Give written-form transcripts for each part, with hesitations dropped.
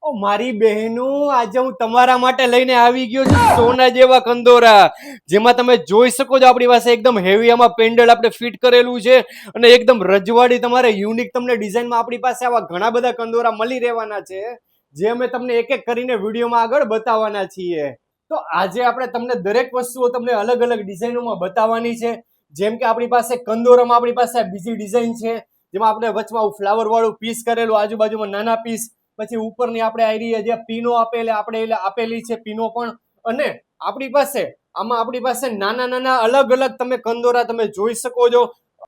મારી બહેનો, આજે હું તમારા માટે લઈને આવી ગયો છું સોના જેવા કંદોરા, જેમાં તમે જોઈ શકો છો આપણી પાસે એકદમ હેવી આમાં પેન્ડલ આપણે ફિટ કરેલું છે અને એકદમ રજવાડી તમારે યુનિક તમને ડિઝાઇનમાં આપણી પાસે આવા ઘણા બધા કંદોરા મળી રહેવાના છે, જે અમે તમને એક એક કરીને વિડીયોમાં આગળ બતાવવાના છીએ. તો આજે આપણે તમને દરેક વસ્તુઓ તમને અલગ અલગ ડિઝાઇનોમાં બતાવવાની છે. જેમ કે આપણી પાસે કંદોરામાં આપણી પાસે બીજી ડિઝાઇન છે, જેમાં આપણે વચમાં ફ્લાવર વાળું પીસ કરેલું, આજુબાજુમાં નાના પીસ, પછી ઉપરની આપણે આઈડી જે પીનો આપેલી છે પીનો પણ, અને આપણી પાસે નાના નાના અલગ અલગ તમે કંદોરા તમે જોઈ શકો છો.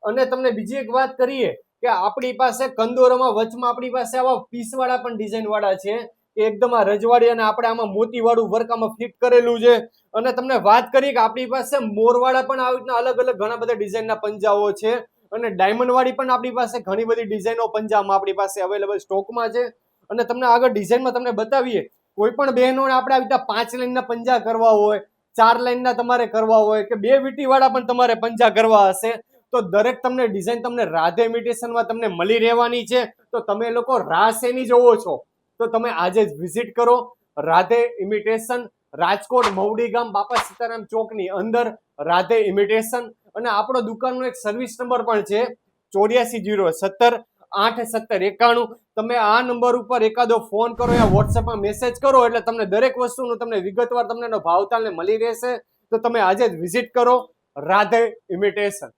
અને તમને બીજી એક વાત કરીએ કે આપણી પાસે કંદોરામાં વચમાં આપણી પાસે આવા પીસ વાળા પણ ડિઝાઇન વાળા છે, કે એકદમ આ રજવાડી અને આપણે આમાં મોતી વાળું વર્ક આમાં ફિટ કરેલું છે. અને તમને વાત કરીએ કે આપણી પાસે મોરવાળા પણ આવી રીતના અલગ અલગ ઘણા બધા ડિઝાઇનના પંજાઓ છે, અને ડાયમંડ વાળી પણ આપણી પાસે ઘણી બધી ડિઝાઇનો પંજામાં આપણી પાસે અવેલેબલ સ્ટોકમાં છે. અને તમને આગળ ડિઝાઇનમાં તમને બતાવીએ, કોઈ પણ બહેનોને આપણે આવી રીતના 5 લાઈનના પંજા કરવા હોય, 4 લાઈનના તમારે કરવા હોય, કે 2 વીટી વાળા પણ તમારે પંજા કરવા હશે, તો દરેક તમને ડિઝાઇન તમને રાધે ઇમિટેશનમાં તમને મળી રહેવાની છે. તો તમે લોકો રાહ શેની જોવો છો? તો તમે આજે જ વિઝિટ કરો રાધે ઇમિટેશન, રાજકોટ મવડી ગામ બાપા સીતારામ ચોકની અંદર રાધે ઇમિટેશન. અને આપણો દુકાનનો એક સર્વિસ નંબર પણ છે 8407081791. તમે આ નંબર ઉપર એકાદો ફોન કરો યા વોટ્સએપમાં મેસેજ કરો એટલે તમને દરેક વસ્તુનું તમને વિગતવાર તમને ભાવતાલને મળી રહેશે. તો તમે આજે જ વિઝિટ કરો રાધે ઇમિટેશન.